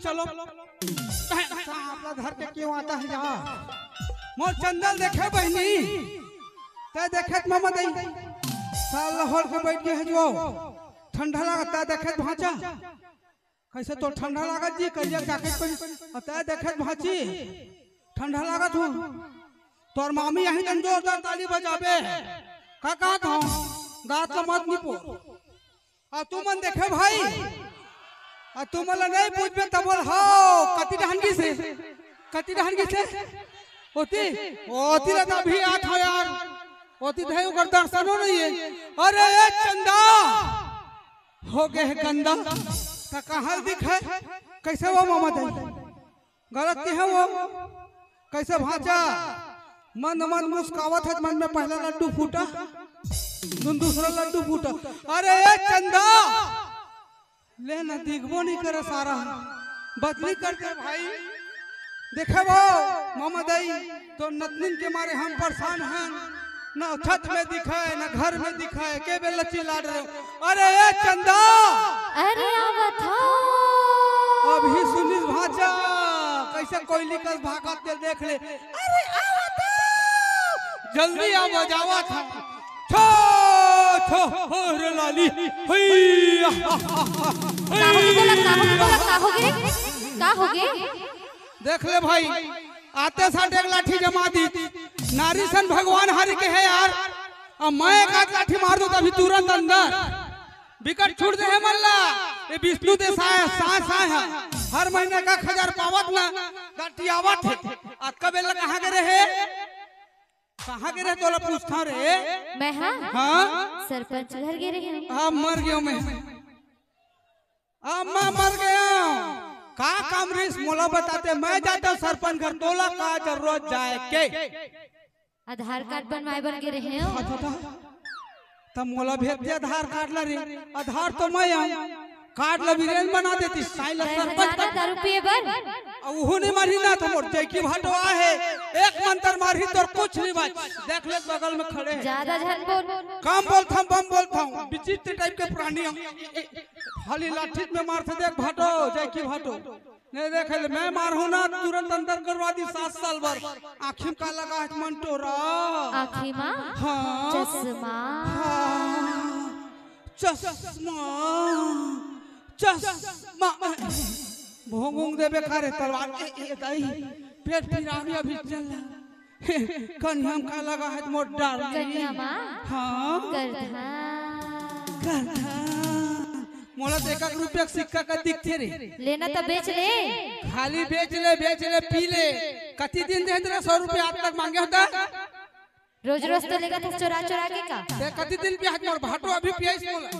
चलो अपना घर के क्यों आता है यहाँ मोर चंदल देखे बहनी ते देखे ममा दई साल लाहौर के बैठ के है जो ठंडा लागता देखे भांचा कैसे तो ठंडा लागत जी कहिया जैकेट पहन ते देखे भांची ठंडा लागत हो तोर मामी यही जन जोरदार ताली बजाबे का था दांत का मत निपो आ तू मन देखे भाई आ तू मला नहीं पूछ में तबल हाओ कति डहनगी से होती रहता भी आठ हो यार होती थे उकर दर्शन हो नहीं है अरे ये चंदा हो गए गंदा का कहाँ दिखे कैसे वो मामा दे गलत है वो कैसे भांचा मन मन मुस्कावत है मन में पहला लड्डू फूटा दूसरा लड्डू फूटा अरे ये चंदा लेना दिखबो नहीं करे सारा बदली करते भाई देखे वो मामा दई तो नतनिन के मारे हम परेशान हैं ना छत में दिखाए ना घर में दिखाए के बेल चिल्ला रहे अरे ये चंदा अरे आवत हो अभी सुनील भाचा कैसे कोयली कस भागत के देख ले अरे आवत जल्दी आ बजावा था छो छो होरे लाली हैया का होगे देख ले भाई आते साथ एक लाठी जमा दी नारी सन भगवान हरि के है यार अब मैं एक आध लाठी मार दूं तभी तुरंत अंदर विकट छूट दे है मल्ला ये विष्णु दे साय है हर महीने का 1000 पावत ना लाठी आवत है आज का बेला कहाँ के रहे तोला पूछता रे मैं हाँ सरपंच घर गे रहे हाँ मर गया मैं मर गया का काम रिस मोला बताते मैं जाता सरपंच घर तोला का जरूरत जाए के आधार कार्ड बनवाए बन के रहे हो तब मोला भेज दे आधार कार्ड ला रे आधार तो मैं कार्ड ला वीरेंद्र बना देती साइल सरपंच का रुपये बर ओहो नहीं मारी ना तो मोर जैकी भाटवा है एक मंत्र मारी तो कुछ नहीं बात देख ले बगल में खड़े हैं ज्यादा झन बोल कम बोलता हूं बम बोलता हूं विचित्र टाइप के प्राणी हम खाली लाठी में मारते देख भाटो जैकी भाटो नहीं देख ले मैं मारू ना तुरंत अंदर करवा दी 7 साल भर आँखी का लगा है मंटोरा आँखी मां हाँ चश्मा चश्मा भोंगोंग देवे खारे तलवार दाई पेट फिरावी अभी चल कन्हम का लगा है मोर डाल कन्या मां हां करधा मोला 1 रुपया सिक्का का दिखते रे लेना तो बेच ले खाली बेच ले पी ले कति दिन दे तेरा 100 रुपया आज तक मांगे होता रोज तो लेगा था चोरा के का ते कति दिन पे आज मोर भाटो अभी पियाइस मोला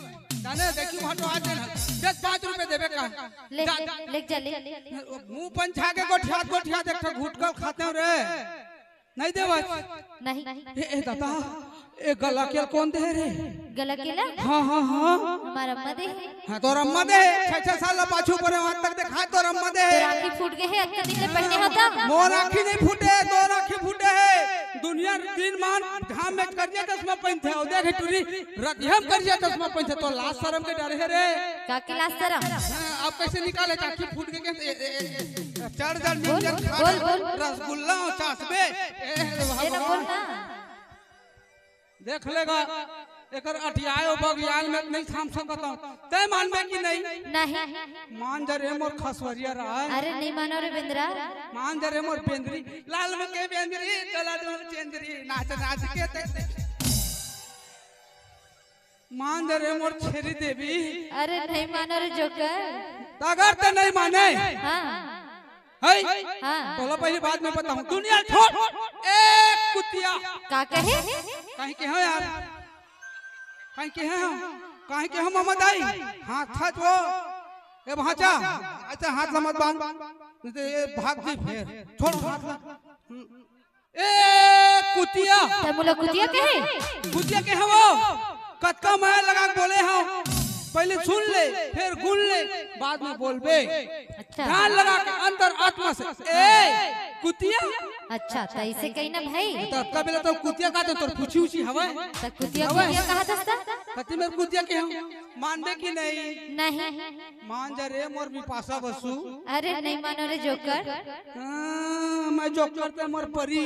जाने देखी भाटो आज दे 5 रुपए देबे का ले जा ले मुंह पंछा के गोठिया देख घुटका खाते रे नहीं देवा नहीं ए दादा ए गला के कौन दे रे गला केला हां हमारा अम्मा दे हां तो अम्मा दे 6 साल पाछू पर आज तक देखा तो अम्मा दे राखी फूट गए है अत्ते दिन पहने होता मोर राखी नहीं फूटे दो राखी फूटे है दुनिया दिन मान धाम में करिया चश्मा पहनते हो देख टुरी रतिहम करिया चश्मा पहनते तो लाज शर्म के डर है रे का के लाज शर्म अब कैसे निकाले राखी फूट के चढ़ निंजन बोल रसगुल्ला चासबे ये ना बोल ना देख लेगा एकर अटियायो बगियान में नहीं थाम सकता तय मान में कि नहीं मान जरे मोर खसवरिया रहा अरे नहीं मानो रे बेंद्रा मान जरे मोर बेंद्री लाल में के बेंद्री चला दे मोर चेंद्री नाच के ते मान जरे मोर छेरी देवी अरे नहीं मानो रे जोकर अगर ते नहीं माने हां तो पहली बात मैं बताऊं दुनिया छोड़ एक कुतिया का कहे कहीं के हो यार कहीं के हैं कहीं के हम मामा दाई हाथ वो ए भाचा अच्छा हाथ मत बांध नहीं तो ये भाग गई फिर छोड़ो हाथ ला। ए कुतिया तो मुला कुतिया के है कुतिया के है वो कतका माया लगा के बोले हाँ पहले सुन ले फिर गुन ले बाद में बोलबे। अच्छा ध्यान लगा के अंदर आत्मा से ए कुतिया। अच्छा तो ऐसे कहीं ना भाई तो कबीला तो कुतिया का तो पूछी उछी हवा तो कुतिया कुतिया कहा था कति में कुतिया के हम मानबे की नहीं नहीं मान जा रे मोर विपाशा बसु। अरे नहीं मानो रे जोकर मैं जो करते मोर परी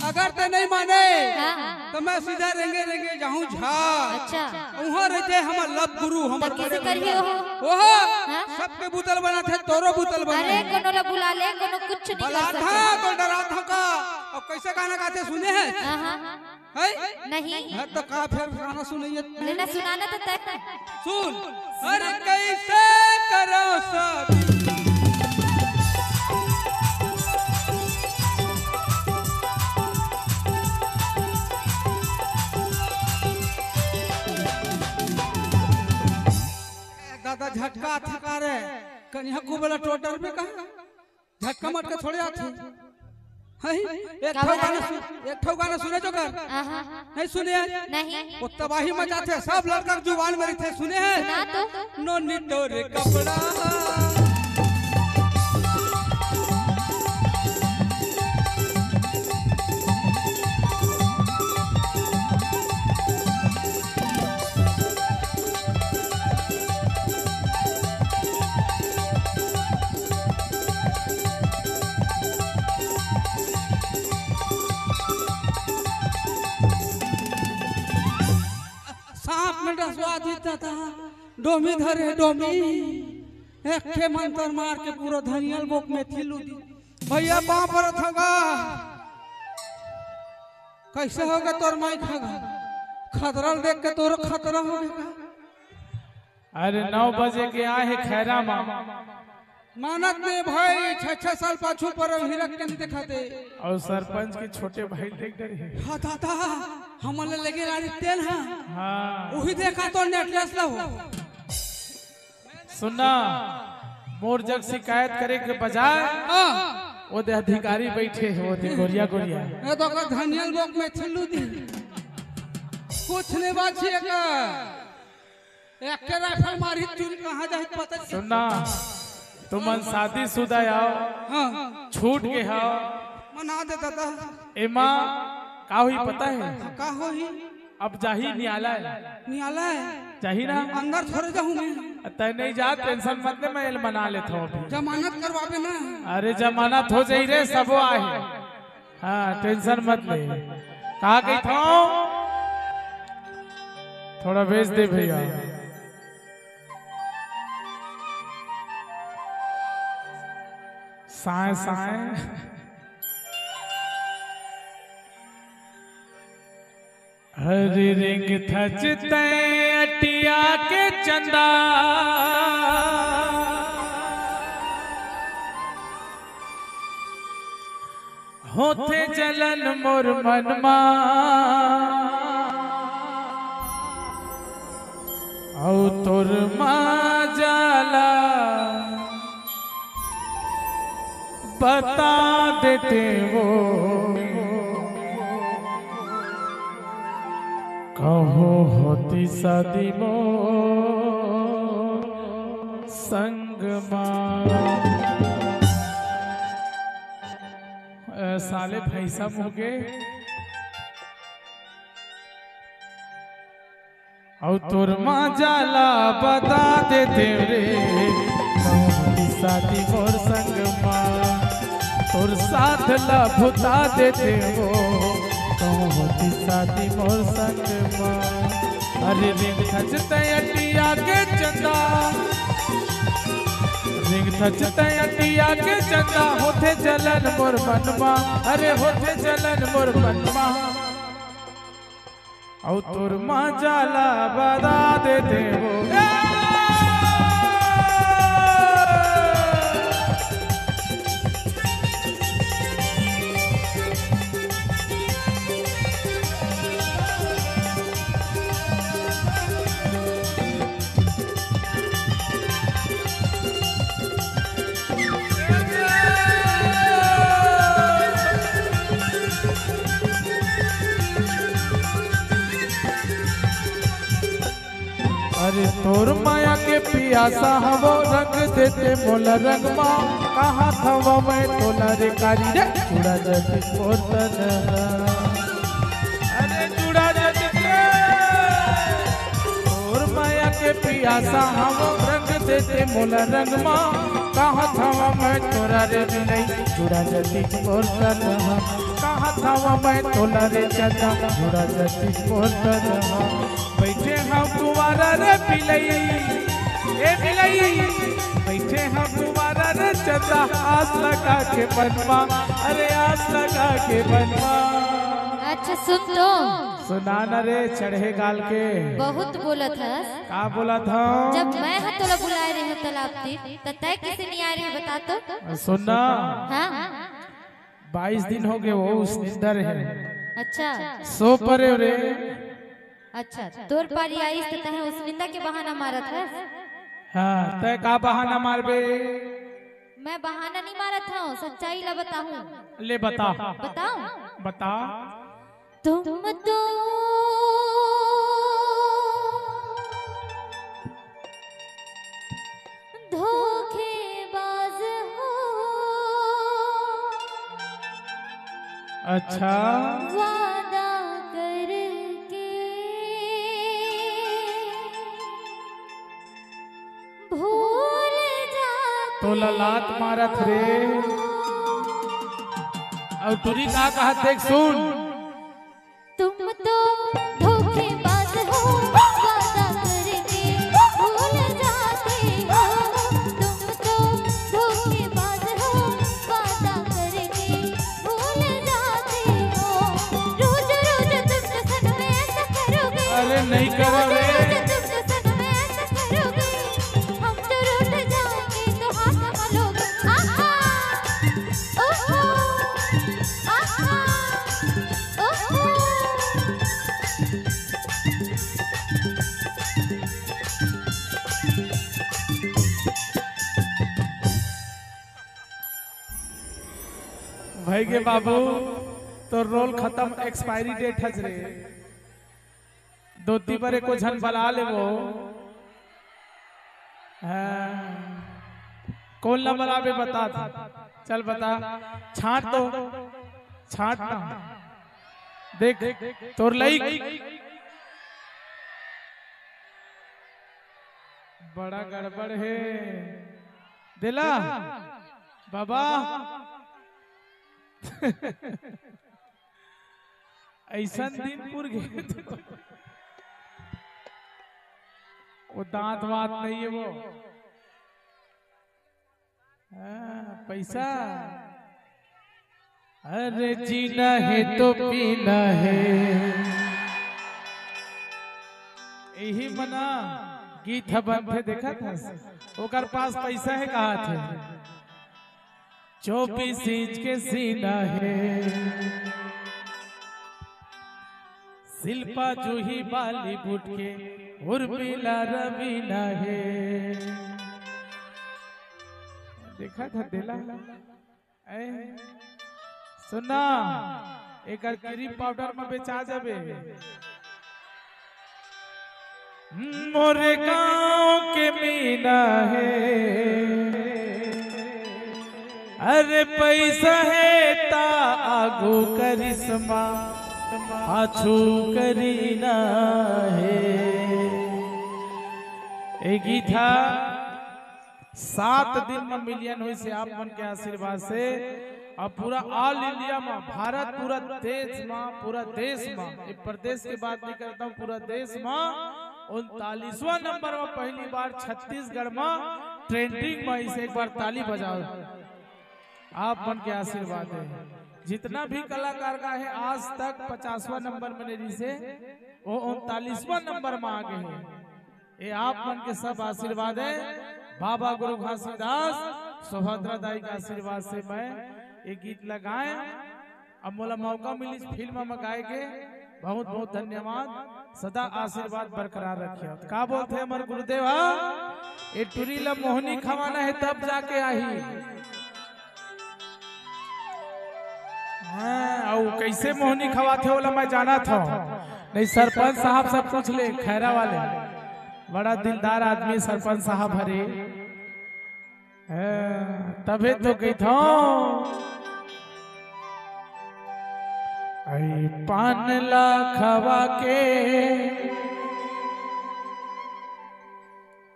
अगर ते नहीं माने हाँ। तो मैं सीधा रेंगे रेंगे जाऊं झा। अच्छा वहाँ रहते हमर लब गुरु हमर किसे करिए हो ओहो हाँ? सबके बुतल बना थे तोरो बुतल बना अरे कोनो ला बुला ले कोनो कुछ नहीं बला कर था सकते तो डरा था का और कैसे गाना गाते सुने हैं हाँ हाँ है नहीं है तो का फिर गाना सुनिए लेना सुनाना तो तय सुन अरे कैसे करो सब दादा झटका थका रे कन्या को बोला टोटल पे कहा झटका मट के छोड़े आथे है एक ठो गाना सुने जो कर नहीं सुने नहीं वो तबाही मचाते सब लड़का जुबान में थे सुने हैं सुना तो नो निटोरे कपड़ा सांप में डसवा देता था डोमी धरे डोमी एक के मंत्र मार के पूरा धनियल बोक में थिलू दी भैया पाँव पर थगा कैसे होगा तोर माई खागा खतरल देख के तोर खतरा हो गया। अरे 9 बजे के आए है खैरा माँ मानत में भाई 6-6 साल पाछू पर हीरक के नहीं दिखाते और सरपंच के छोटे भाई देख रहे हैं। हाँ दादा हमले लगे रानी तेल है हाँ वही देखा तो नेटलेस लो सुनना मोर जग शिकायत करे के बजाय हाँ वो दे अधिकारी बैठे हैं वो दे गोरिया गोरिया ये तो का धनियल बोक में छिल्लू दी कुछ नहीं बात है का एक के राइफल मारी चुरी कहाँ जाए पता नहीं। सुनना तुमन शादीशुदा आओ हाँ छूट के आओ मना दे दादा एमा का हुई पता है का हो ही अब जाही न्यायालय न्यायालय जाही ना अंदर थोड़े जाऊं मैं तय नहीं जा टेंशन मत ले मैं मना लेता हूँ अभी। जमानत करवावे ना अरे जमानत हो जाई रे सबो आए हाँ टेंशन मत ले कहा गई था थोड़ा भेज दे भैया साए साए हरी रिंग थचते अटिया के चंदा होते जलन मोर मनमा औ तोर माँ जाला बता देते वो कहो होती शादी मो संग साले भैसा मुगे और तोर माँ जाला बता देते रे कहो होती शादी मोर संग तोर साथ ला भुता देते हो कहूँ होती शादी मोर संग अरे रिंग थचते अटिया के चंदा रिंग थचते अटिया के चंदा होते जलन मोर मनमा अरे होते जलन मोर मनमा और तोर माँ जाला बता देते हो तोर माया के पियासा हवो रंग देते मोल रंग माँ कहाँ थवा मैं तोला रे कारी रे चूड़ा जति पोतन अरे चूड़ा जति तोर माया के पियासा हवो रंग देते मोल रंग माँ कहाँ थवा मैं तोरा रे नहीं चूड़ा जति पोतन कहाँ थवा मैं तोला रे चंदा चूड़ा जति पोतन बैठे हम कुवारा रे पिलई ए पिलई बैठे हम कुवारा रे चंदा आस लगा के बनवा अरे आस लगा के बनवा। अच्छा सुन तो सुना न रे चढ़े गाल के बहुत बोला था। का बोला था? जब मैं तोला बुलाए रही हूँ तालाब तीर तो तय किसे नहीं आ रही बता तो। सुनना हाँ 22 दिन हो गए वो उस निंदर है। अच्छा सो परे रे। अच्छा तोर पारी आई तो तहे उस निंदा के बहाना मारा था। हाँ तय का बहाना मार बे? मैं बहाना नहीं मारा था सच्चाई ला बताऊं। ले बता। बताऊं? बता। तुम तो धोखेबाज हो। अच्छा वादा करके भूल जाते तो ललाट मारत रे और तुरी का कहा देख सुन। तुम तो धोखेबाज हो वादा करके भूल जाते हो। तुम तो धोखेबाज हो वादा करके भूल जाते हो। रोज रोज तुम तो सन में ऐसा करोगे। अरे नहीं करो रे। रोज तुम तो सन में ऐसा करोगे। हम तो रूठ जाएंगे तो हाथ मलोगे। आहा ओहो आहा ओहो। भाई के बाबू तो रोल खत्म एक्सपायरी डेट हज रे धोती पर को झन बला ले वो। हाँ। कौन ना बला बे बता था। चल बता छाट तो छाट ना देख तोर लई बड़ा गड़बड़ है दिला बाबा। ऐसा दिन पुर गए वो दांत वात नहीं है वो। पैसा अरे जीना है तो पीना है यही मना गीत बंधे देखा था ओकर पास पैसा है कहा थे 24 इंच के सीना है शिल्पा जूही बॉलीवुड के उर्मिला रवीना है। देखा था दिला सुना एक क्रीम पाउडर में बेचा जाबे। मोरे गांव के मीना है अरे पैसा है ता आगो करिश्मा पाछू करीना है। एक गीता 7 दिन में मिलियन हुई से आप मन के आशीर्वाद से और पूरा ऑल इंडिया में भारत पूरा देश में एक प्रदेश की बात नहीं करता हूँ पूरा देश में 39वां नंबर में पहली बार छत्तीसगढ़ में ट्रेंडिंग में इसे एक बार ताली बजाओ। आप मन के आशीर्वाद है जितना भी कलाकार का है आज तक 50वां नंबर में नहीं से वो 39वां नंबर में आ गए हैं। ये आप मन के सब आशीर्वाद है बाबा गुरु घासीदास सुभद्रा दाई के आशीर्वाद से मैं ये गीत लगाए। अब मोला मौका मिली फिल्म में गाए के बहुत बहुत धन्यवाद। सदा आशीर्वाद बरकरार रखिए। का बोलते हमारे गुरुदेव ये टूरी ला मोहनी खवाना है तब जाके आई। हाँ, कैसे मोहनी खवाते होला मैं जाना था नहीं सरपंच साहब सब पूछ ले खैरा वाले बड़ा दिलदार आदमी सरपंच साहब हरे तबे तो गई था पान ला खवा के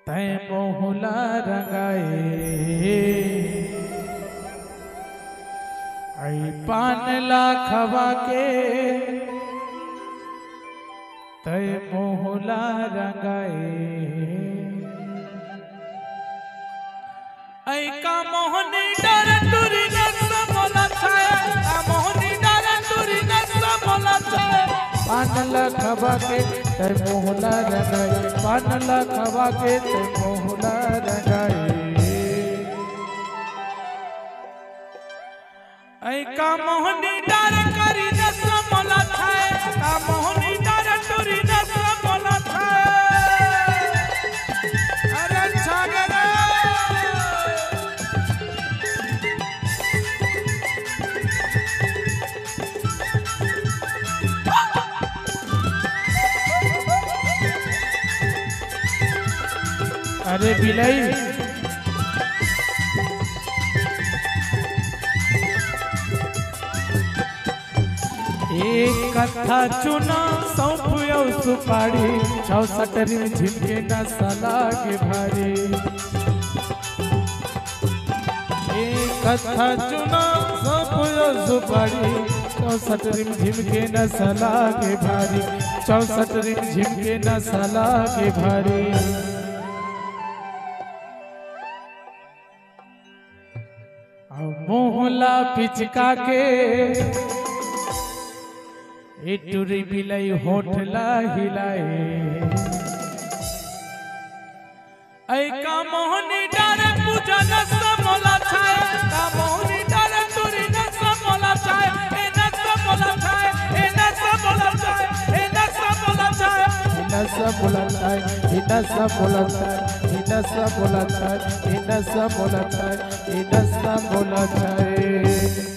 तय मोहला रंगाए पान ला खवा के तय मोहला रंगाए का मोहनी डर तुरी नस मोला छाया का मोहनी डर तुरी नस मोला छाया पान ला खवा के तय मोहला रंगाए पान ला खवा के तय मोहला रंगाए का मोहनी डर करी नस मोला छाया का मोहनी डर तुरी नस मोला छाया अरे छागरा अरे बिलाई एक कथा चुना सौंप सुपारी 64 में झिमके न सला के भारी एक कथा चुना सौंप सुपारी 64 में झिमके न सला के भारी 64 में झिमके न सला के भारी मोहला पिचका के टुरी बिलाई होठला हिलाए का मोहनी डर पूजा नस मोला छाए का मोहनी डर तुरी नस मोला छाए ए नस मोला छाए ए नस मोला छाए ए नस मोला छाए नस मोला छाए ए नस मोला छाए ए नस मोला छाए ए नस मोला छाए ए नस मोला छाए